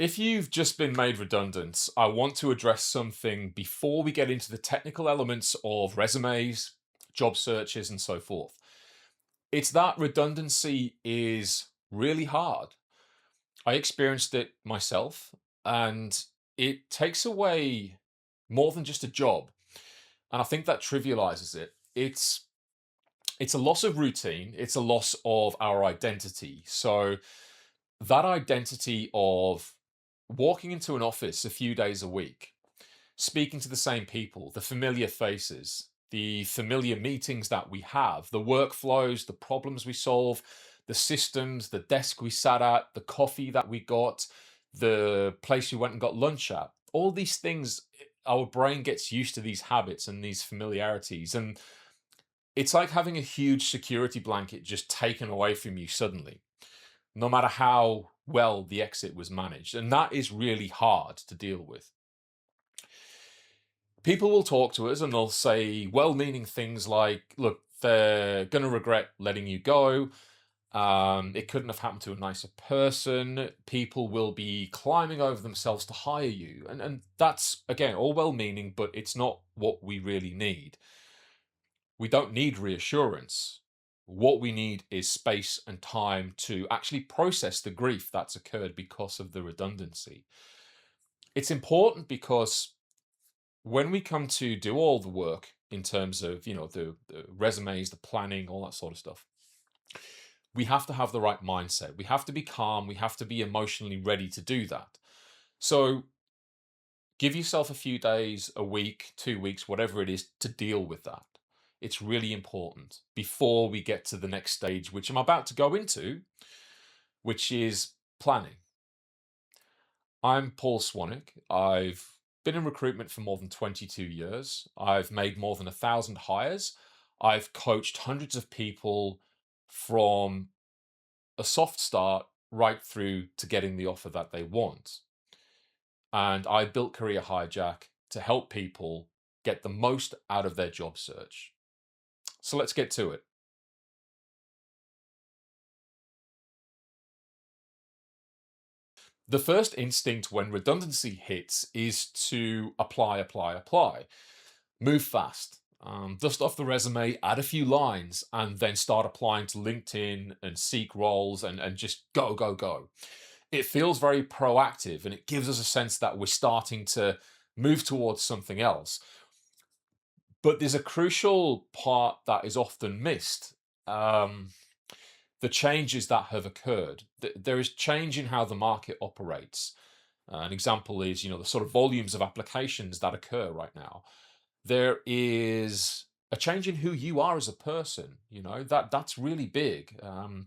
If you've just been made redundant, I want to address something before we get into the technical elements of resumes, job searches, and so forth. It's that redundancy is really hard. I experienced it myself, and it takes away more than just a job. And I think that trivializes it. It's a loss of routine, it's a loss of our identity. So that identity of walking into an office a few days a week, speaking to the same people, the familiar faces, the familiar meetings that we have, the workflows, the problems we solve, the systems, the desk we sat at, the coffee that we got, the place we went and got lunch at. All these things, our brain gets used to these habits and these familiarities. And it's like having a huge security blanket just taken away from you suddenly, no matter how well the exit was managed. And that is really hard to deal with. People will talk to us and they'll say well meaning things like, look, they're going to regret letting you go. It couldn't have happened to a nicer person. People will be climbing over themselves to hire you. And that's, again, all well meaning, but it's not what we really need. We don't need reassurance. What we need is space and time to actually process the grief that's occurred because of the redundancy. It's important because when we come to do all the work in terms of, the resumes, the planning, all that sort of stuff, we have to have the right mindset. We have to be calm. We have to be emotionally ready to do that. So give yourself a few days, a week, 2 weeks, whatever it is, to deal with that. It's really important before we get to the next stage, which I'm about to go into, which is planning. I'm Paul Swanwick. I've been in recruitment for more than 22 years. I've made more than 1,000 hires. I've coached hundreds of people from a soft start right through to getting the offer that they want. And I built Career Hijack to help people get the most out of their job search. So let's get to it. The first instinct when redundancy hits is to apply, apply, apply. Move fast. Dust off the resume, add a few lines, and then start applying to LinkedIn and seek roles and just go, go, go. It feels very proactive and it gives us a sense that we're starting to move towards something else. But there's a crucial part that is often missed. The changes that have occurred. There is change in how the market operates. An example is, the sort of volumes of applications that occur right now. There is a change in who you are as a person. That's really big. And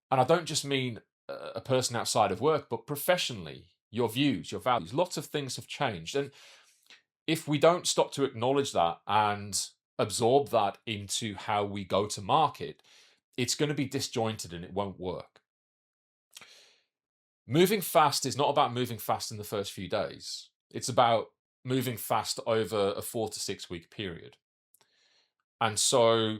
I don't just mean a person outside of work, but professionally, your views, your values. Lots of things have changed, and if we don't stop to acknowledge that and absorb that into how we go to market, it's going to be disjointed and it won't work. Moving fast is not about moving fast in the first few days. It's about moving fast over a 4 to 6 week period. And so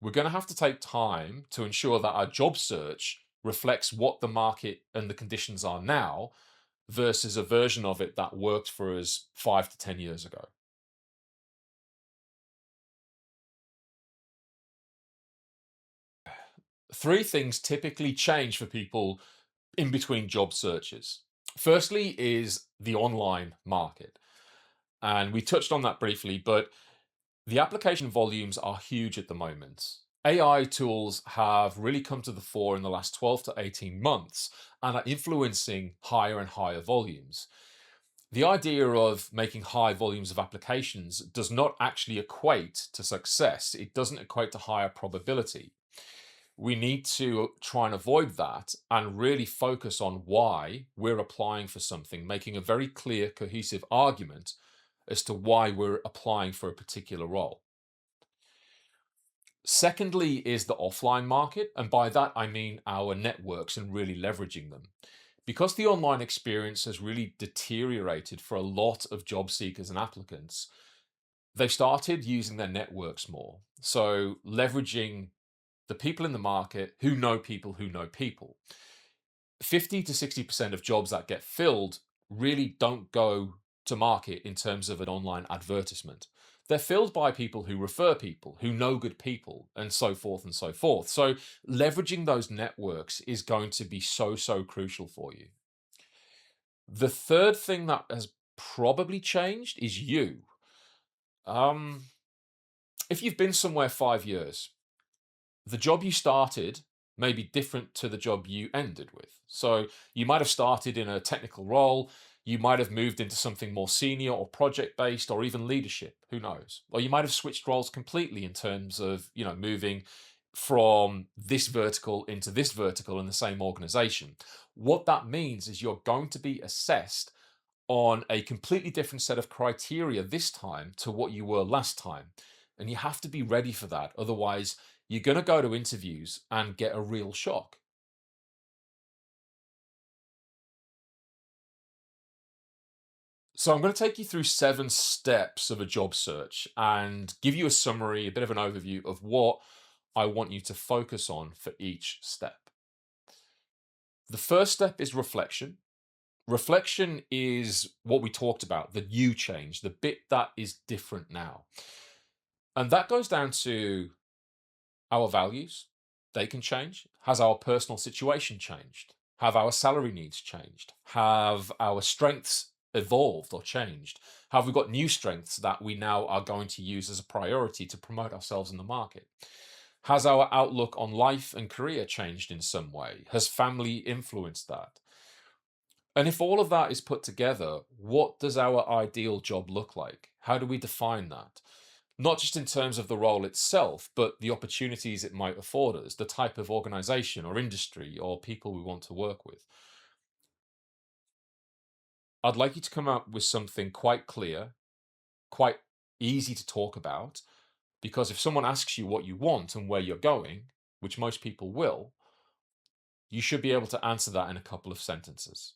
we're going to have to take time to ensure that our job search reflects what the market and the conditions are now versus a version of it that worked for us 5 to 10 years ago. Three things typically change for people in between job searches. Firstly is the online market. And we touched on that briefly, but the application volumes are huge at the moment. AI tools have really come to the fore in the last 12 to 18 months and are influencing higher and higher volumes. The idea of making high volumes of applications does not actually equate to success. It doesn't equate to higher probability. We need to try and avoid that and really focus on why we're applying for something, making a very clear, cohesive argument as to why we're applying for a particular role. Secondly is the offline market, and by that I mean our networks and really leveraging them. Because the online experience has really deteriorated for a lot of job seekers and applicants, they've started using their networks more. So leveraging the people in the market who know people who know people. 50 to 60% of jobs that get filled really don't go to market in terms of an online advertisement. They're filled by people who refer people, who know good people, and so forth and so forth. So, leveraging those networks is going to be so, so crucial for you. The third thing that has probably changed is you. Um, if you've been somewhere 5 years, the job you started may be different to the job you ended with. So you might have started in a technical role, you might have moved into something more senior or project based or even leadership, who knows? Or you might have switched roles completely in terms of, moving from this vertical into this vertical in the same organization. What that means is you're going to be assessed on a completely different set of criteria this time to what you were last time. And you have to be ready for that. Otherwise, you're going to go to interviews and get a real shock. So, I'm going to take you through 7 steps of a job search and give you a summary, a bit of an overview of what I want you to focus on for each step. The first step is reflection. Reflection is what we talked about, the you change, the bit that is different now. And that goes down to our values. They can change. Has our personal situation changed? Have our salary needs changed? Have our strengths evolved or changed? Have we got new strengths that we now are going to use as a priority to promote ourselves in the market? Has our outlook on life and career changed in some way? Has family influenced that? And if all of that is put together, what does our ideal job look like? How do we define that? Not just in terms of the role itself, but the opportunities it might afford us, the type of organization or industry or people we want to work with. I'd like you to come up with something quite clear, quite easy to talk about, because if someone asks you what you want and where you're going, which most people will, you should be able to answer that in a couple of sentences.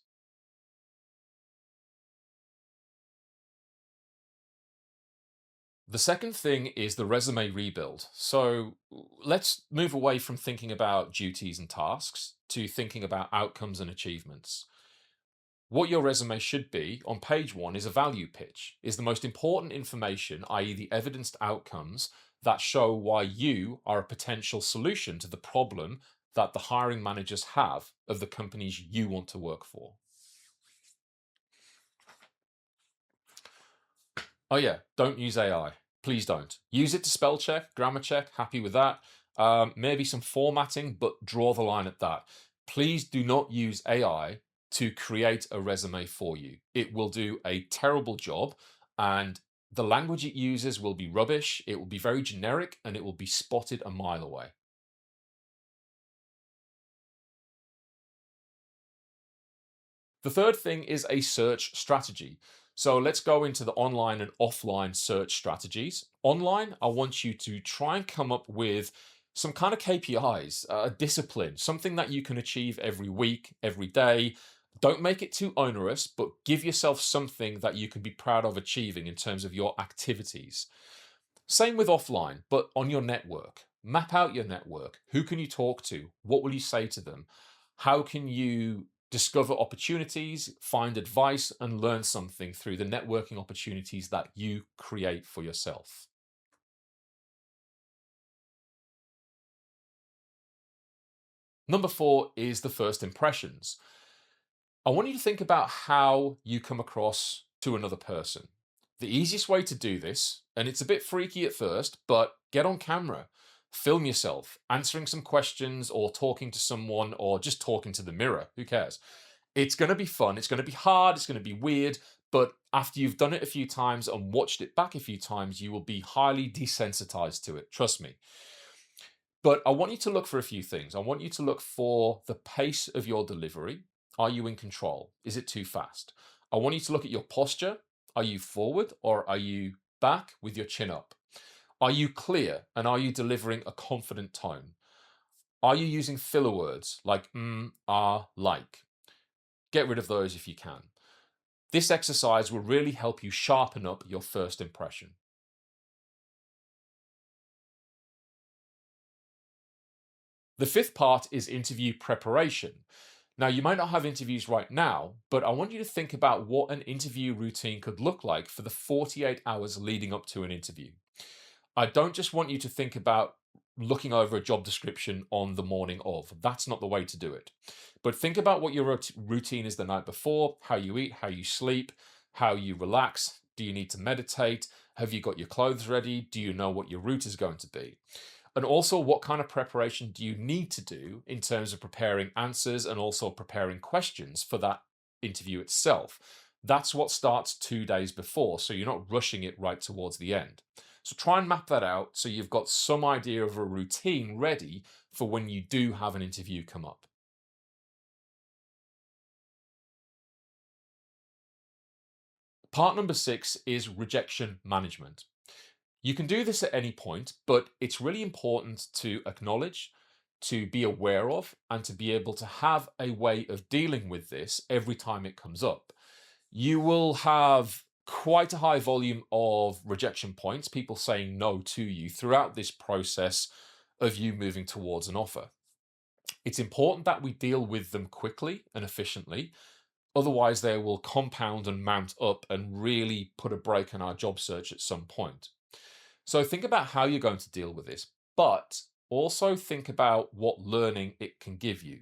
The second thing is the resume rebuild. So let's move away from thinking about duties and tasks to thinking about outcomes and achievements. What your resume should be on page 1 is a value pitch, is the most important information, i.e., the evidenced outcomes that show why you are a potential solution to the problem that the hiring managers have of the companies you want to work for. Oh yeah, don't use AI. Please don't. Use it to spell check, grammar check, happy with that. Maybe some formatting, but draw the line at that. Please do not use AI to create a resume for you. It will do a terrible job, and the language it uses will be rubbish, it will be very generic, and it will be spotted a mile away. The third thing is a search strategy. So let's go into the online and offline search strategies. Online, I want you to try and come up with some kind of KPIs, a discipline, something that you can achieve every week, every day. Don't make it too onerous, but give yourself something that you can be proud of achieving in terms of your activities. Same with offline, but on your network. Map out your network. Who can you talk to? What will you say to them? How can you discover opportunities, find advice, and learn something through the networking opportunities that you create for yourself? Number 4 is the first impressions. I want you to think about how you come across to another person. The easiest way to do this, and it's a bit freaky at first, but get on camera, film yourself answering some questions or talking to someone or just talking to the mirror. Who cares? It's going to be fun. It's going to be hard. It's going to be weird. But after you've done it a few times and watched it back a few times, you will be highly desensitized to it. Trust me. But I want you to look for a few things. I want you to look for the pace of your delivery. Are you in control? Is it too fast? I want you to look at your posture. Are you forward or are you back with your chin up? Are you clear and are you delivering a confident tone? Are you using filler words like are, like? Get rid of those if you can. This exercise will really help you sharpen up your first impression. The fifth part is interview preparation. Now, you might not have interviews right now, but I want you to think about what an interview routine could look like for the 48 hours leading up to an interview. I don't just want you to think about looking over a job description on the morning of. That's not the way to do it. But think about what your routine is the night before, how you eat, how you sleep, how you relax. Do you need to meditate? Have you got your clothes ready? Do you know what your route is going to be? And also, what kind of preparation do you need to do in terms of preparing answers and also preparing questions for that interview itself? That's what starts 2 days before, so you're not rushing it right towards the end. So try and map that out so you've got some idea of a routine ready for when you do have an interview come up. Part number 6 is rejection management. You can do this at any point, but it's really important to acknowledge, to be aware of, and to be able to have a way of dealing with this every time it comes up. You will have quite a high volume of rejection points, people saying no to you throughout this process of you moving towards an offer. It's important that we deal with them quickly and efficiently. Otherwise, they will compound and mount up and really put a break on our job search at some point. So think about how you're going to deal with this, but also think about what learning it can give you.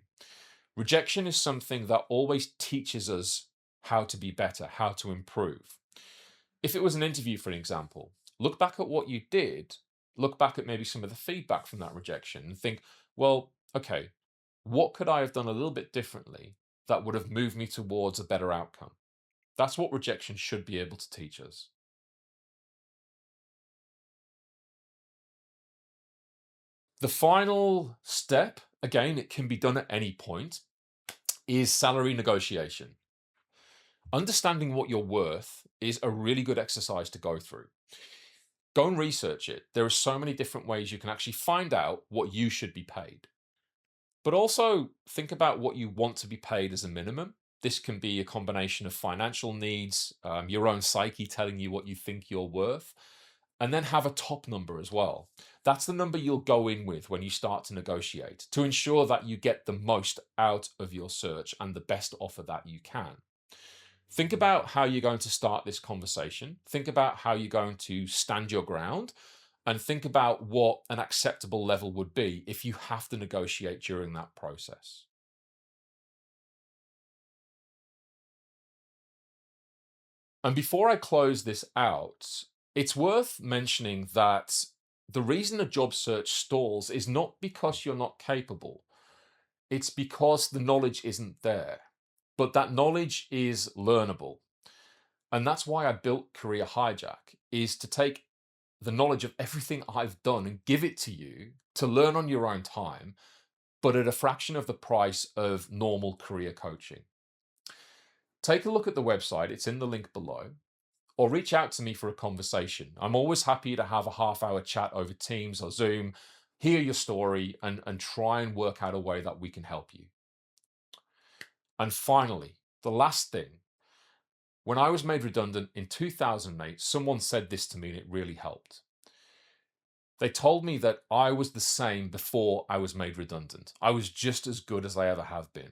Rejection is something that always teaches us how to be better, how to improve. If it was an interview, for an example, look back at what you did, look back at maybe some of the feedback from that rejection and think, well, okay, what could I have done a little bit differently that would have moved me towards a better outcome? That's what rejection should be able to teach us. The final step, again, it can be done at any point, is salary negotiation. Understanding what you're worth is a really good exercise to go through. Go and research it. There are so many different ways you can actually find out what you should be paid. But also think about what you want to be paid as a minimum. This can be a combination of financial needs, your own psyche telling you what you think you're worth, and then have a top number as well. That's the number you'll go in with when you start to negotiate to ensure that you get the most out of your search and the best offer that you can. Think about how you're going to start this conversation. Think about how you're going to stand your ground and think about what an acceptable level would be if you have to negotiate during that process. And before I close this out, it's worth mentioning that the reason a job search stalls is not because you're not capable, it's because the knowledge isn't there. But that knowledge is learnable. And that's why I built Career Hijack, is to take the knowledge of everything I've done and give it to you to learn on your own time, but at a fraction of the price of normal career coaching. Take a look at the website, it's in the link below, or reach out to me for a conversation. I'm always happy to have a half-hour chat over Teams or Zoom, hear your story, and try and work out a way that we can help you. And finally, the last thing, when I was made redundant in 2008, someone said this to me and it really helped. They told me that I was the same before I was made redundant. I was just as good as I ever have been.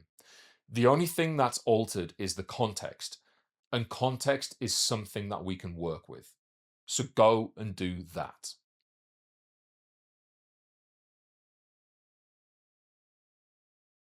The only thing that's altered is the context, and context is something that we can work with. So go and do that.